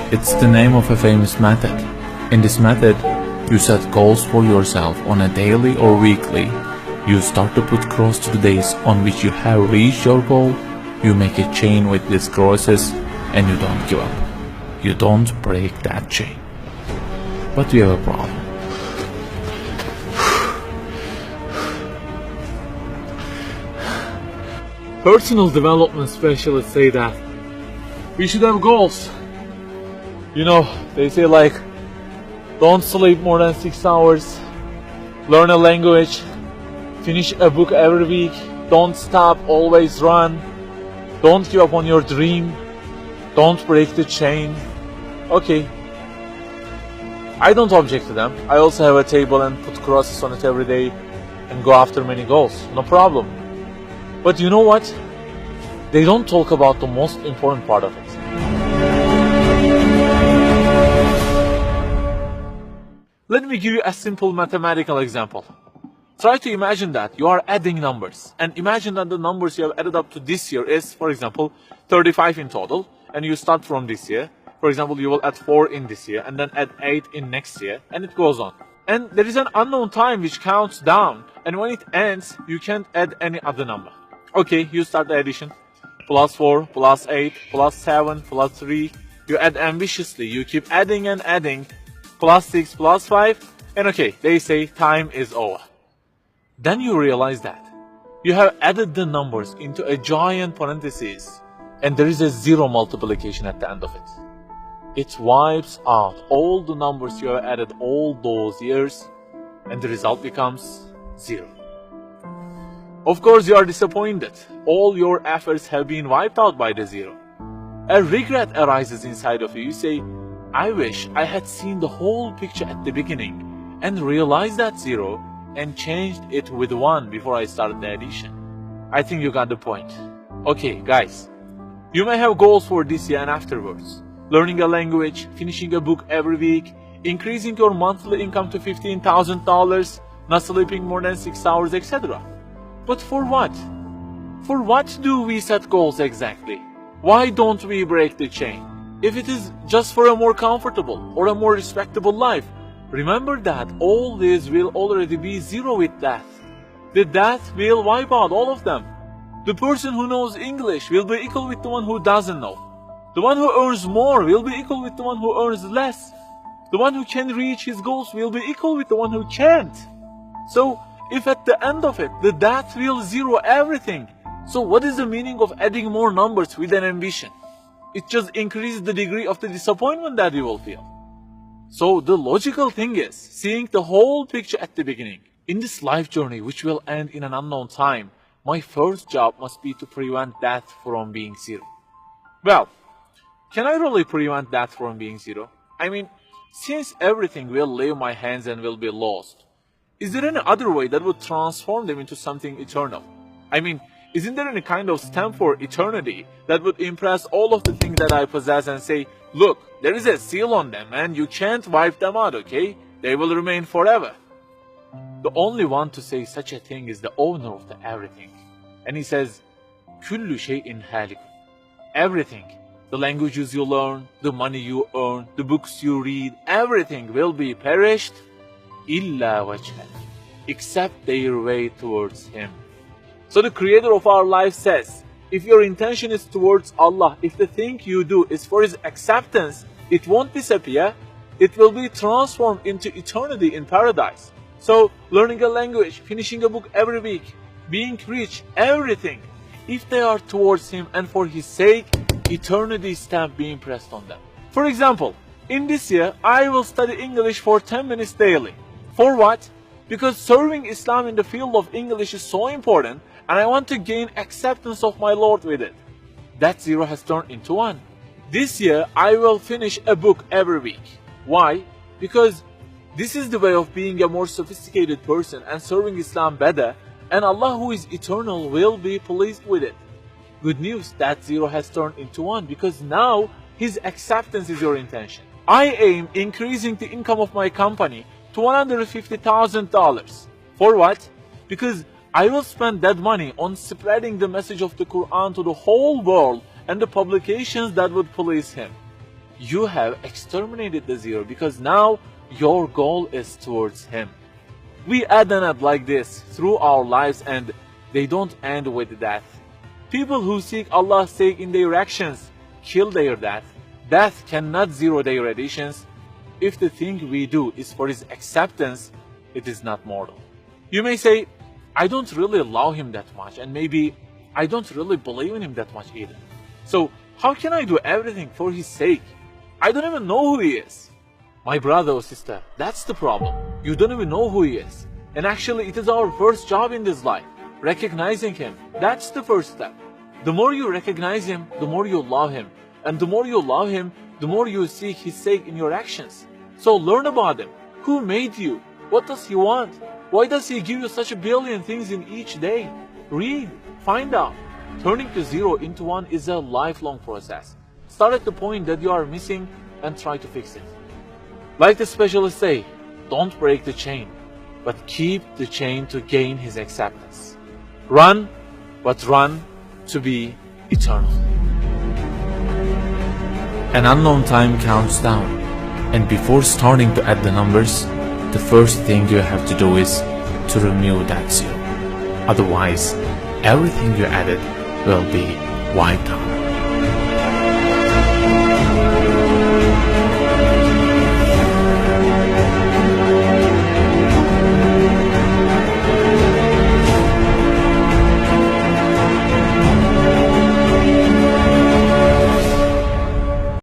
It's the name of a famous method. In this method, you set goals for yourself on a daily or weekly. You start to put cross to the days on which you have reached your goal. You make a chain with these crosses and you don't give up. You don't break that chain. But we have a problem. Personal development specialists say that we should have goals. You know, they say like, don't sleep more than 6 hours, learn a language, finish a book every week, don't stop, always run, don't give up on your dream, don't break the chain. Okay, I don't object to them. I also have a table and put crosses on it every day and go after many goals, no problem. But you know what? They don't talk about the most important part of it. Let me give you a simple mathematical example. Try to imagine that you are adding numbers, and imagine that the numbers you have added up to this year is, for example, 35 in total, and you start from this year. For example, you will add 4 in this year, and then add 8 in next year, and it goes on. And there is an unknown time which counts down, and when it ends, you can't add any other number. Okay, you start the addition. Plus 4, plus 8, plus 7, plus 3. You add ambitiously, you keep adding and adding. Plus 6, plus 5, and okay, they say time is over. Then you realize that you have added the numbers into a giant parenthesis, and there is a zero multiplication at the end of it. It wipes out all the numbers you have added all those years, and the result becomes 0. Of course, you are disappointed. All your efforts have been wiped out by the 0. A regret arises inside of you. You say, I wish I had seen the whole picture at the beginning and realized that 0 and changed it with 1 before I started the addition. I think you got the point. Okay, guys, you may have goals for this year and afterwards. Learning a language, finishing a book every week, increasing your monthly income to $15,000, not sleeping more than 6 hours, etc. But for what? For what do we set goals exactly? Why don't we break the chain? If it is just for a more comfortable or a more respectable life, remember that all this will already be 0 with death. The death will wipe out all of them. The person who knows English will be equal with the one who doesn't know. The one who earns more will be equal with the one who earns less. The one who can reach his goals will be equal with the one who can't. So, if at the end of it, the death will 0 everything, so what is the meaning of adding more numbers with an ambition? It just increases the degree of the disappointment that you will feel. So the logical thing is seeing the whole picture at the beginning. In this life journey, which will end in an unknown time, my first job must be to prevent death from being 0. Well, can I really prevent death from being 0? I mean, since everything will leave my hands and will be lost, is there any other way that would transform them into something eternal? I mean, isn't there any kind of stamp for eternity that would impress all of the things that I possess and say, look, there is a seal on them and you can't wipe them out, okay? They will remain forever. The only one to say such a thing is the owner of the everything. And he says, كُلُّ شَيْءٍ هَالِكٌ. Everything, the languages you learn, the money you earn, the books you read, everything will be perished, إِلَّا وَجْهَهُ, except their way towards Him. So the creator of our life says, if your intention is towards Allah, if the thing you do is for His acceptance, it won't disappear, it will be transformed into eternity in paradise. So learning a language, finishing a book every week, being rich, everything, if they are towards Him and for His sake, eternity stamp being pressed on them. For example, in this year, I will study English for 10 minutes daily. For what? Because serving Islam in the field of English is so important, and I want to gain acceptance of my Lord with it. That 0 has turned into 1. This year, I will finish a book every week. Why? Because this is the way of being a more sophisticated person and serving Islam better, and Allah who is eternal will be pleased with it. Good news, that 0 has turned into 1 because now His acceptance is your intention. I aim increasing the income of my company to $150,000. For what? Because I will spend that money on spreading the message of the Quran to the whole world and the publications that would please Him. you have exterminated the zero because now your goal is towards him. We add and add like this through our lives, and they don't end with death. People who seek Allah's sake in their actions kill their death. Death cannot zero their additions. If the thing we do is for his acceptance, it is not mortal. You may say, I don't really love him that much, and maybe I don't really believe in him that much either. So how can I do everything for his sake? I don't even know who he is. My brother or sister, that's the problem. You don't even know who he is. And actually, it is our first job in this life, recognizing him. That's the first step. The more you recognize him, the more you love him. And the more you love him, the more you seek his sake in your actions. So learn about him. Who made you? What does he want? Why does he give you such a billion things in each day? Read, find out. Turning the zero into one is a lifelong process. Start at the point that you are missing and try to fix it. Like the specialists say, don't break the chain, but keep the chain to gain his acceptance. Run, but run to be eternal. An unknown time counts down, and before starting to add the numbers, the first thing you have to do is to remove that zero. Otherwise, everything you added will be wiped out.